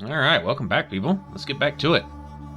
Alright, welcome back, people. Let's get back to it.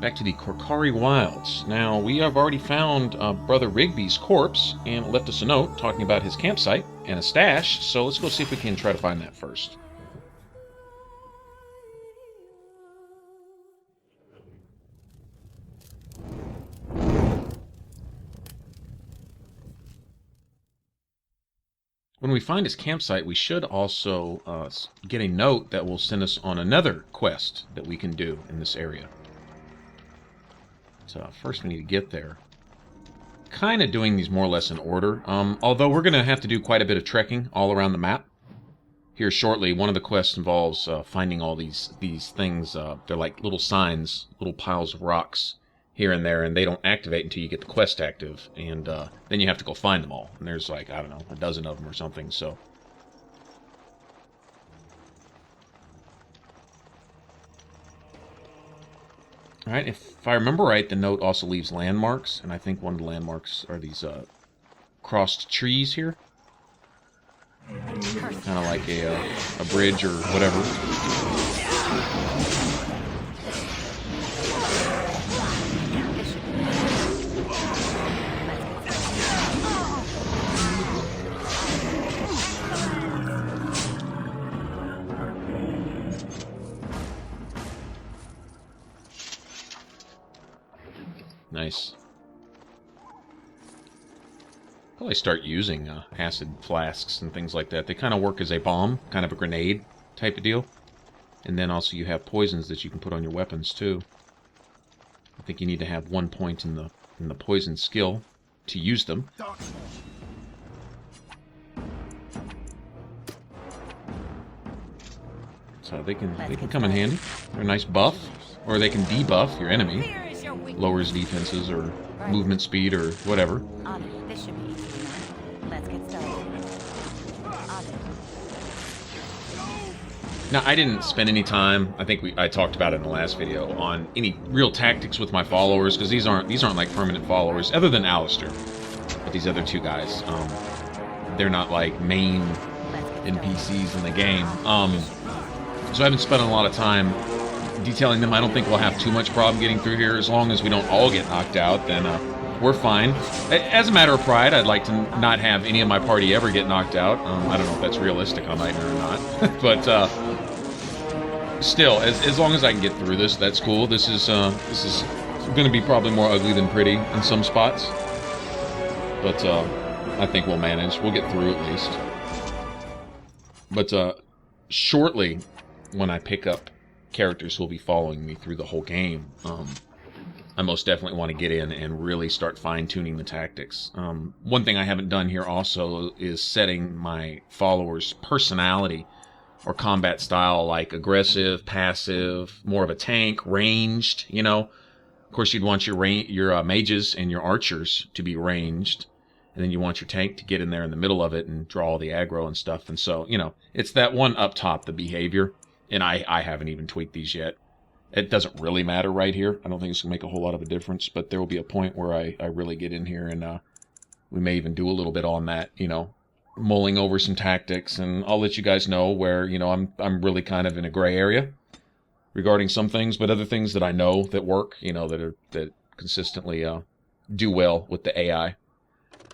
Back to the Corkari Wilds. Now, we have already found Brother Rigby's corpse, and it left us a note talking about his campsite and a stash, so let's go see if we can try to find that first. When we find his campsite, we should also get a note that will send us on another quest that we can do in this area. So first we need to get there. Kind of doing these more or less in order, although we're going to have to do quite a bit of trekking all around the map. Here shortly, one of the quests involves finding all these things. They're like little signs, little piles of rocks here and there, and they don't activate until you get the quest active, and then you have to go find them all. And there's like, I don't know, a dozen of them or something, so. Alright, if I remember right, the note also leaves landmarks, and I think one of the landmarks are these crossed trees here. Kind of like a bridge or whatever. Nice. Probably start using acid flasks and things like that. They kind of work as a bomb, kind of a grenade type of deal. And then also you have poisons that you can put on your weapons too. I think you need to have 1 point in the poison skill to use them. So they can come in handy. They're a nice buff, or they can debuff your enemy. Lowers defenses or movement speed or whatever. This should be easy enough. Let's get started. Now, I didn't spend any time, I think I talked about it in the last video, on any real tactics with my followers, because these aren't like permanent followers, other than Alistair. But these other two guys, they're not like main NPCs in the game. So I haven't spent a lot of time detailing them. I don't think we'll have too much problem getting through here. As long as we don't all get knocked out, then we're fine. As a matter of pride, I'd like to not have any of my party ever get knocked out. I don't know if that's realistic on Nightmare or not. But still, as long as I can get through this, that's cool. This is going to be probably more ugly than pretty in some spots. But I think we'll manage. We'll get through at least. But shortly, when I pick up characters who will be following me through the whole game, I most definitely want to get in and really start fine-tuning the tactics. One thing I haven't done here also is setting my followers' personality or combat style, like aggressive, passive, more of a tank, ranged, you know. Of course, you'd want your mages and your archers to be ranged, and then you want your tank to get in there in the middle of it and draw all the aggro and stuff. And so, you know, it's that one up top, the behavior. And I haven't even tweaked these yet. It doesn't really matter right here. I don't think it's going to make a whole lot of a difference, but there will be a point where I really get in here, and we may even do a little bit on that, you know, mulling over some tactics, and I'll let you guys know where, you know, I'm really kind of in a gray area regarding some things, but other things that I know that work, you know, that consistently do well with the AI.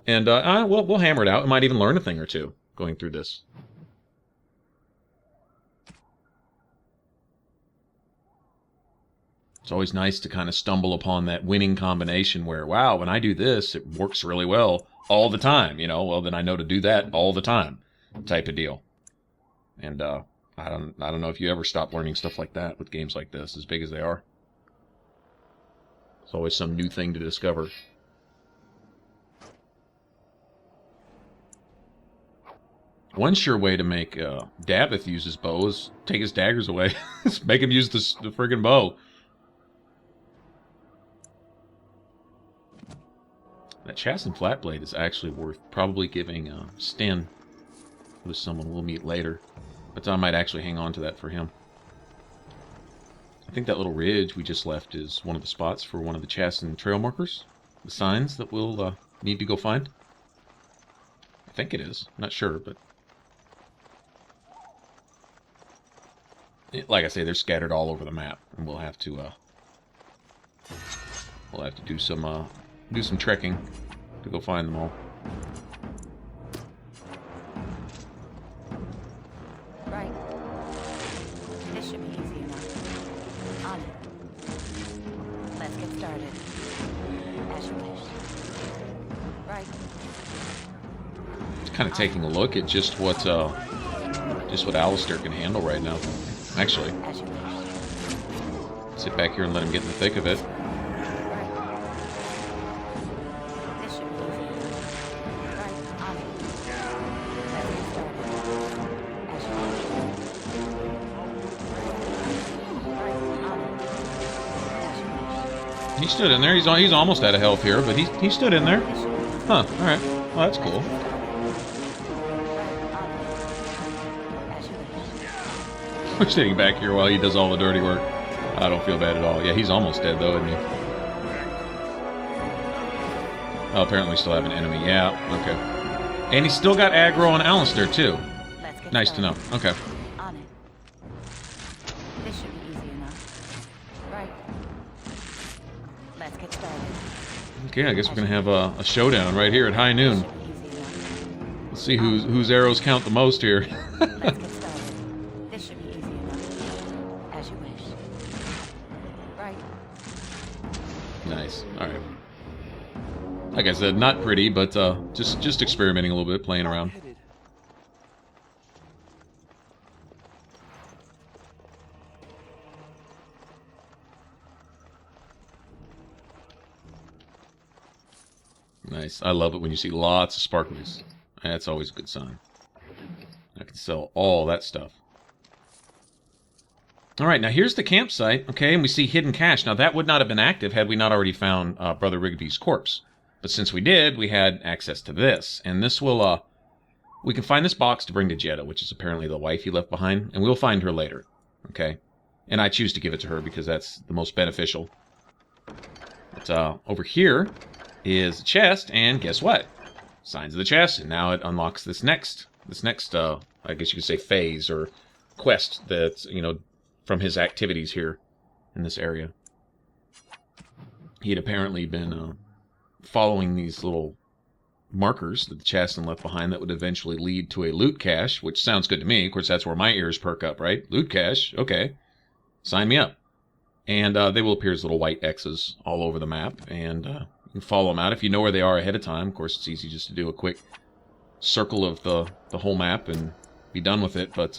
And we'll hammer it out. I might even learn a thing or two going through this. It's always nice to kind of stumble upon that winning combination where, wow, when I do this, it works really well all the time, you know. Well, then I know to do that all the time, type of deal. And I don't know if you ever stop learning stuff like that with games like this, as big as they are. It's always some new thing to discover. One sure way to make Davith use his bow is take his daggers away. Just make him use the friggin' bow. That Chasind Flatblade is actually worth probably giving Sten with someone we'll meet later. But I might actually hang on to that for him. I think that little ridge we just left is one of the spots for one of the Chasind trail markers. The signs that we'll need to go find. I think it is. I'm not sure, but... like I say, they're scattered all over the map, and we'll have to do some trekking to go find them all. Right. This should be easy enough. On it. Let's get started. As you wish. Right. Kind of taking a look at just what Alistair can handle right now. Actually, As you wish. sit back here and let him get in the thick of it. Right. This should be easy enough. Right. On it. Let's get started. As you wish. Right. On it. As you wish. He stood in there. He's almost out of health here, but he stood in there. This should be easy. Huh. All right. Well, that's cool. We're sitting back here while he does all the dirty work. I don't feel bad at all. Yeah, he's almost dead, though, isn't he? Oh, apparently we still have an enemy. Yeah, okay. And he's still got aggro on Alistair, too. Nice to know. Okay. On it. This should be easy enough. Right. Let's get started. Okay, I guess we're going to have a showdown right here at high noon. This should be easy enough. Let's see whose arrows count the most here. Let's get started. This should be easy enough. As you wish. Right. Nice. All right. Like I said, not pretty, but just experimenting a little bit, playing around. Nice. I love it when you see lots of sparkles. That's always a good sign. I can sell all that stuff. All right, now here's the campsite, okay, and we see hidden cache. Now, that would not have been active had we not already found Brother Rigby's corpse. But since we did, we had access to this. And this will, we can find this box to bring to Jeddah, which is apparently the wife he left behind, and we'll find her later, okay? And I choose to give it to her because that's the most beneficial. But over here is a chest, and guess what? Signs of the Chasind. Now it unlocks this next, I guess you could say phase or quest that's, you know, from his activities here in this area. He had apparently been following these little markers that the Chasind left behind that would eventually lead to a loot cache, which sounds good to me. Of course, that's where my ears perk up, right? Loot cache, okay. Sign me up. And they will appear as little white X's all over the map, and you can follow them out if you know where they are ahead of time. Of course, it's easy just to do a quick circle of the whole map and be done with it, but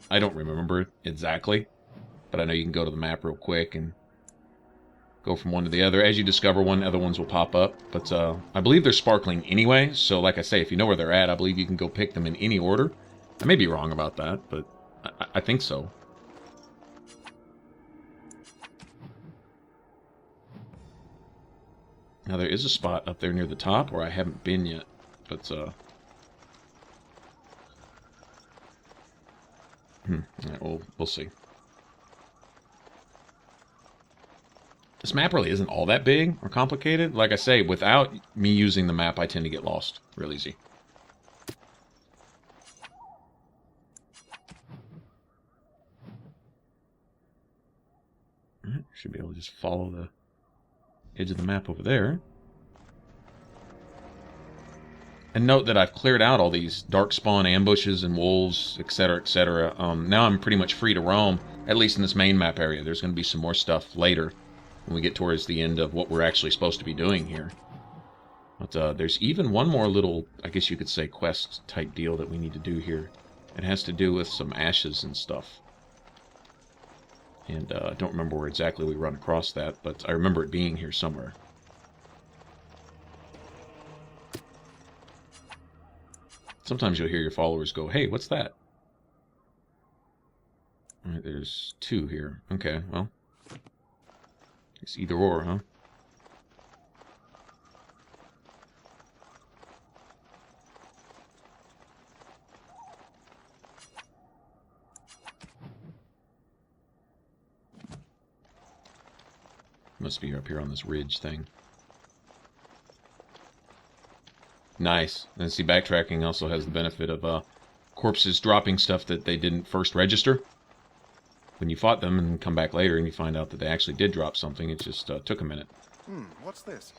I don't remember exactly. But I know you can go to the map real quick and go from one to the other. As you discover one, other ones will pop up. But I believe they're sparkling anyway, so like I say, if you know where they're at, I believe you can go pick them in any order. I may be wrong about that, but I think so. Now, there is a spot up there near the top where I haven't been yet, but right, we'll see. This map really isn't all that big or complicated. Like I say, without me using the map, I tend to get lost real easy. All right, should be able to just follow the edge of the map over there. And note that I've cleared out all these dark spawn ambushes and wolves, etc., etc. Now I'm pretty much free to roam, at least in this main map area. There's going to be some more stuff later when we get towards the end of what we're actually supposed to be doing here. But there's even one more little, I guess you could say, quest type deal that we need to do here. It has to do with some ashes and stuff. And I don't remember where exactly we run across that, but I remember it being here somewhere. Sometimes you'll hear your followers go, "Hey, what's that?" All right, there's two here. Okay, well, it's either or, huh? Must be up here on this ridge thing. Nice. And see, backtracking also has the benefit of corpses dropping stuff that they didn't first register. when you fought them and come back later and you find out that they actually did drop something, it just took a minute. What's this?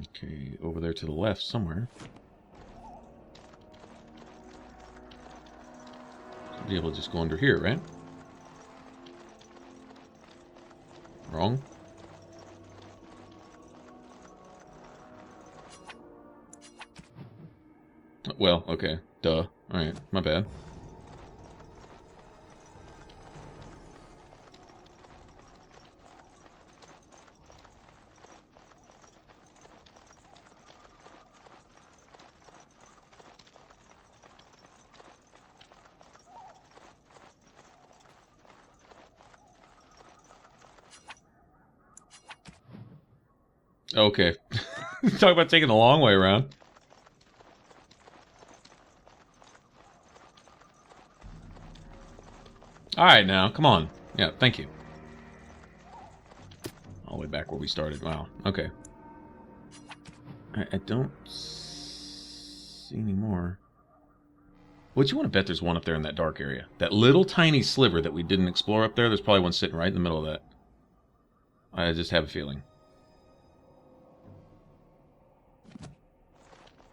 Okay, over there to the left somewhere. Should be able to just go under here, right? Wrong? Well, okay. Duh. Alright, my bad. Okay. Talk about taking the long way around. Alright now, come on. Yeah, thank you. All the way back where we started. Wow, okay. I don't see any more. What you want to bet there's one up there in that dark area? That little tiny sliver that we didn't explore up there, there's probably one sitting right in the middle of that. I just have a feeling.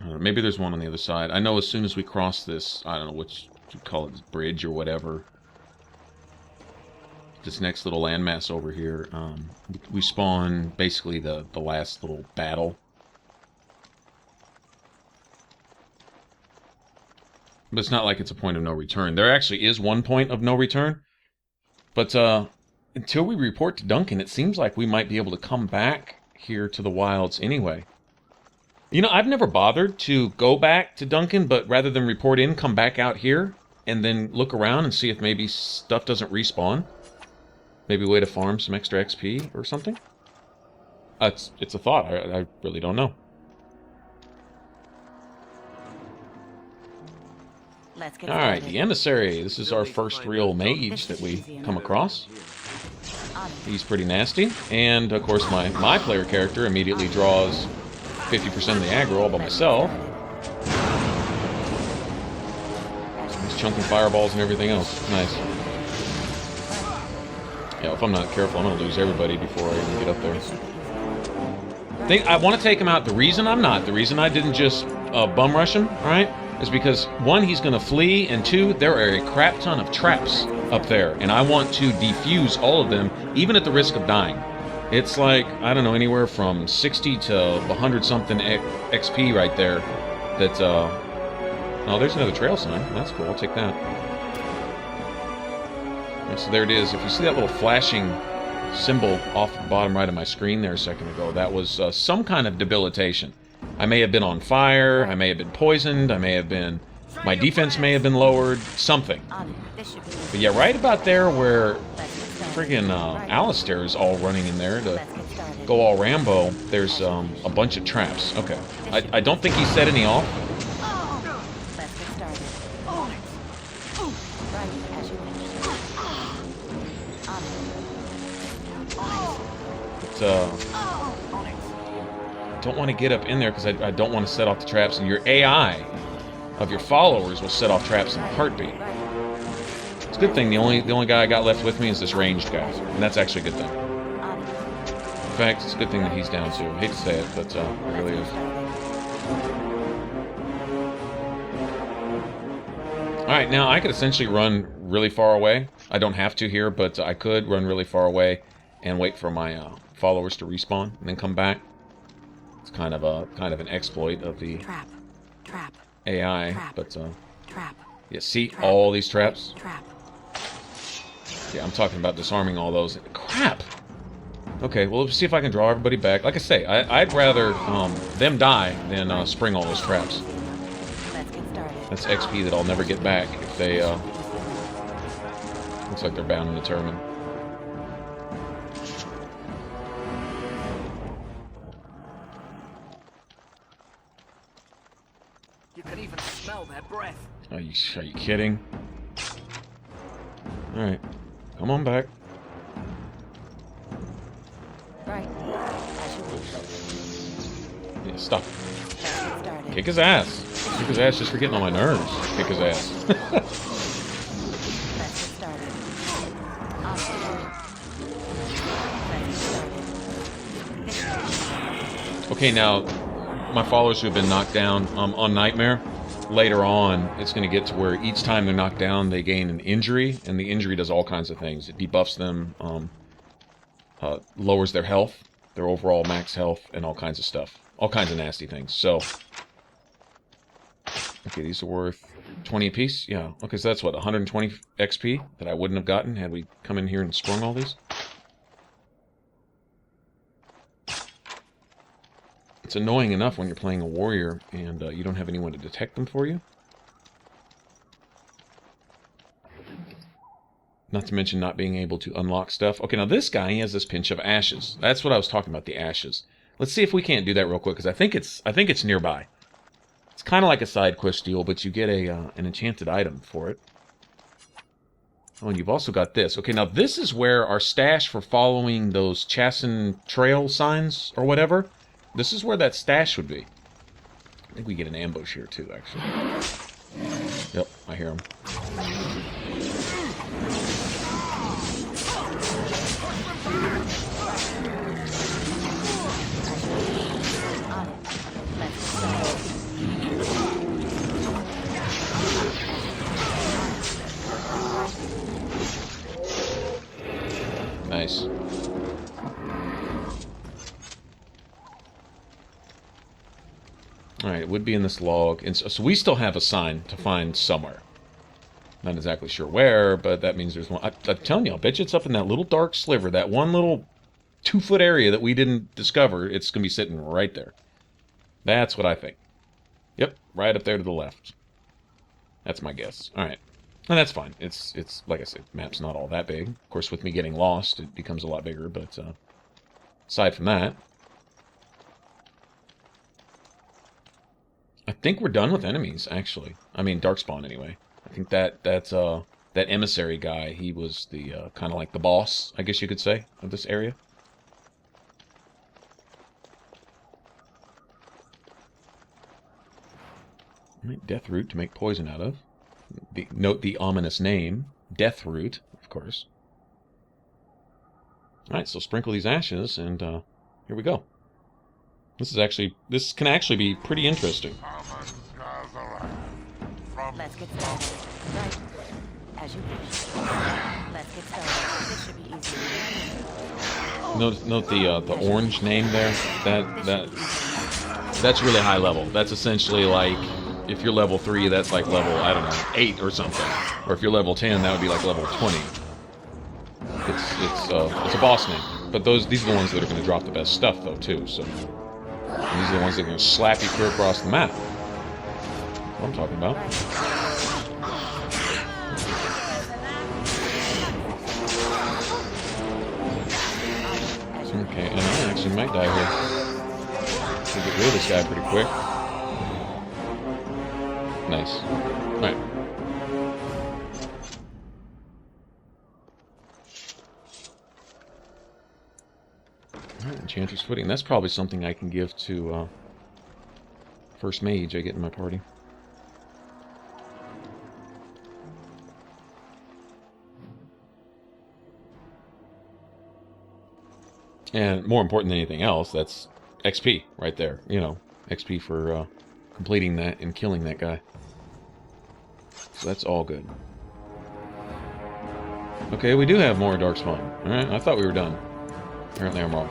Maybe there's one on the other side. I know as soon as we cross this, I don't know what you call it, this bridge or whatever. This next little landmass over here, we spawn basically the last little battle. But it's not like it's a point of no return. There actually is one point of no return. But until we report to Duncan, it seems like we might be able to come back here to the wilds anyway. You know, I've never bothered to go back to Duncan, but rather than report in, come back out here and then look around and see if maybe stuff doesn't respawn. Maybe a way to farm some extra XP or something? It's a thought. I really don't know. Alright, the Emissary. This is our first real mage that we come across. He's pretty nasty. And, of course, my player character immediately draws 50% of the aggro all by myself. He's chunking fireballs and everything else. Nice. Yeah, if I'm not careful, I'm going to lose everybody before I even get up there. I want to take him out. The reason I didn't just bum rush him, alright, is because, one, he's going to flee, and two, there are a crap ton of traps up there, and I want to defuse all of them, even at the risk of dying. It's like, I don't know, anywhere from 60 to 100-something XP right there that, oh, there's another trail sign. That's cool. I'll take that. And so there it is. If you see that little flashing symbol off the bottom right of my screen there a second ago, that was some kind of debilitation. I may have been on fire, I may have been poisoned, I may have been... my defense may have been lowered, something. But yeah, right about there where friggin' Alistair is all running in there to go all Rambo, there's a bunch of traps. Okay. I don't think he set any off. But, don't want to get up in there because I don't want to set off the traps, and your AI of your followers will set off traps in a heartbeat. It's a good thing the only guy I got left with me is this ranged guy, and that's actually a good thing. In fact, it's a good thing that he's down too. I hate to say it, but it really is. Alright, now I could essentially run really far away. I don't have to here, but I could run really far away and wait for my followers to respawn and then come back. It's kind of an exploit of the AI, but yeah, see all these traps? Yeah, I'm talking about disarming all those. Crap! Okay, well, let's see if I can draw everybody back. Like I say, I'd rather them die than spring all those traps. That's XP that I'll never get back if they, looks like they're bound and determined. You can even smell their breath. Are you kidding? Alright. Come on back. Right. As you Yeah, stop. Let's get started. Kick his ass. Kick his ass just for getting on my nerves. Kick his ass. Let's get started. On the way. Let's get started. Okay, now, my followers who have been knocked down on Nightmare, later on, it's going to get to where each time they're knocked down, they gain an injury, and the injury does all kinds of things. It debuffs them, lowers their health, their overall max health, and all kinds of stuff. All kinds of nasty things. So, okay, these are worth 20 apiece? Yeah. Okay, so that's what, 120 XP that I wouldn't have gotten had we come in here and sprung all these? It's annoying enough when you're playing a warrior and you don't have anyone to detect them for you. Not to mention not being able to unlock stuff. Okay, now this guy, he has this pinch of ashes. That's what I was talking about, the ashes. Let's see if we can't do that real quick, because I think it's nearby. It's kind of like a side quest deal, but you get an enchanted item for it. Oh, and you've also got this. Okay, now this is where our stash for following those Chasind trail signs or whatever, this is where that stash would be. I think we get an ambush here too, actually. Yep, I hear him. Nice. Alright, it would be in this log. And so we still have a sign to find somewhere. Not exactly sure where, but that means there's one. I'm telling you, I'll bet you it's up in that little dark sliver, that one little 2-foot area that we didn't discover. It's going to be sitting right there. That's what I think. Yep, right up there to the left. That's my guess. Alright. And that's fine. It's like I said, map's not all that big. Of course, with me getting lost, it becomes a lot bigger, but aside from that, I think we're done with enemies, actually. I mean, Darkspawn, anyway. I think that emissary guy, he was the kind of like the boss, I guess you could say, of this area. Right, death root to make poison out of. Note the ominous name, death root, of course. Alright, so sprinkle these ashes, and here we go. This can actually be pretty interesting. Let's get started. Right. As you wish. Let's get started. This should be easy. Note the orange name there. That's really high level. That's essentially like, if you're level 3, that's like level, I don't know, 8 or something. Or if you're level 10, that would be like level 20. It's a boss name. But these are the ones that are going to drop the best stuff, though, too. So these are the ones that are going to slap you clear across the map. That's what I'm talking about. Okay, and I actually might die here. So get rid of this guy pretty quick. Nice. Alright. Alright, Enchanter's Footing. That's probably something I can give to first mage I get in my party. And more important than anything else, that's XP right there. You know, XP for completing that and killing that guy. So that's all good. Okay, we do have more Darkspawn. Alright, I thought we were done. Apparently I'm wrong.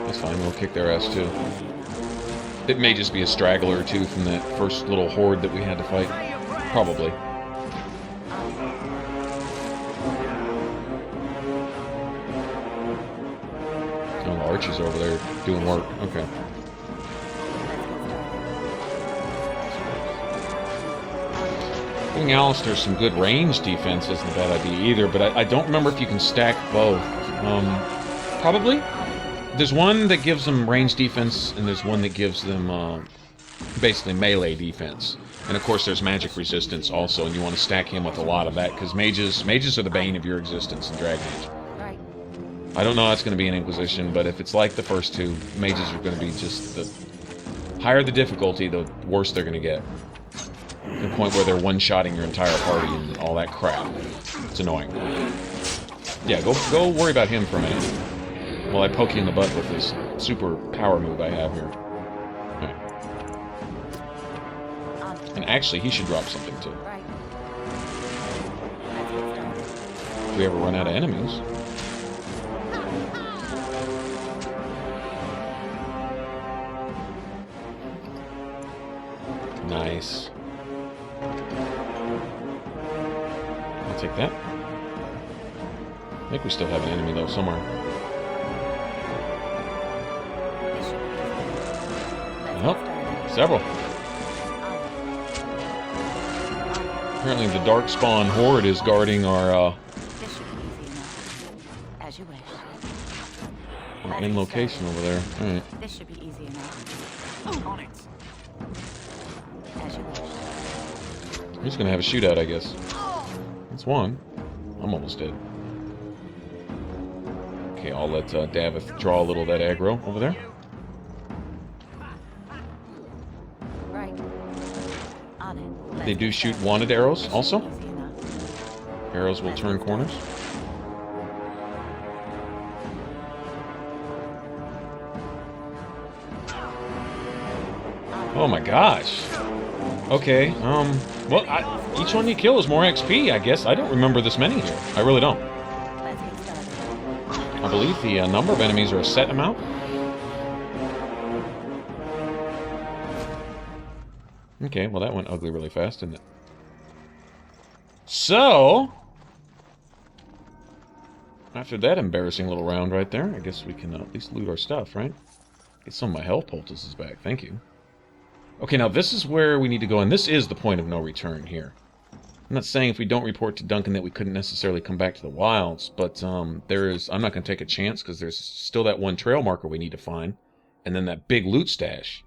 That's fine, we'll kick their ass too. It may just be a straggler or two from that first little horde that we had to fight. Probably. Oh, the archers over there doing work. Okay. Giving Alistair some good range defense isn't a bad idea either, but I don't remember if you can stack both. Probably. There's one that gives them range defense, and there's one that gives them basically melee defense. And of course there's magic resistance also, and you want to stack him with a lot of that, because mages are the bane of your existence in Dragon Age. I don't know how it's going to be in Inquisition, but if it's like the first two, mages are going to be just the higher the difficulty, the worse they're going to get. To the point where they're one-shotting your entire party and all that crap. It's annoying. Yeah, go worry about him for a minute. While I poke you in the butt with this super power move I have here. Right. And actually, he should drop something too. Right. If we ever run out of enemies. Nice. I'll take that. I think we still have an enemy though somewhere. Nope. Several. Apparently the Darkspawn Horde is guarding our This should be easy enough. As you wish. our end location over there. Alright. This should be easy enough. On it. As you wish. We're just gonna have a shootout, I guess. That's one. I'm almost dead. Okay, I'll let Davith draw a little of that aggro over there. Right. On it. They do shoot wanted arrows also. Easy enough. Arrows will turn corners. Oh my gosh. Okay, well, each one you kill is more XP, I guess. I don't remember this many here. I really don't. Let's get started. I believe the number of enemies are a set amount. Okay, well that went ugly really fast, didn't it? So, after that embarrassing little round right there, I guess we can at least loot our stuff, right? Get some of my health poultices back, thank you. Okay, now this is where we need to go, and this is the point of no return here. I'm not saying if we don't report to Duncan that we couldn't necessarily come back to the wilds, but I'm not going to take a chance because there's still that one trail marker we need to find, and then that big loot stash.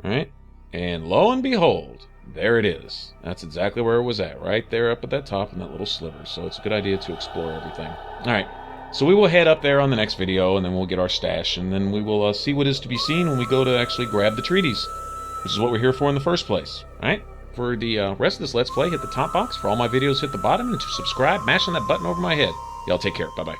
Alright? And lo and behold, there it is. That's exactly where it was at, right there up at that top in that little sliver, so it's a good idea to explore everything. Alright, so we will head up there on the next video, and then we'll get our stash, and then we will see what is to be seen when we go to actually grab the treaties, which is what we're here for in the first place. Alright? For the rest of this Let's Play, hit the top box. For all my videos, hit the bottom. And to subscribe, mash on that button over my head. Y'all take care. Bye-bye.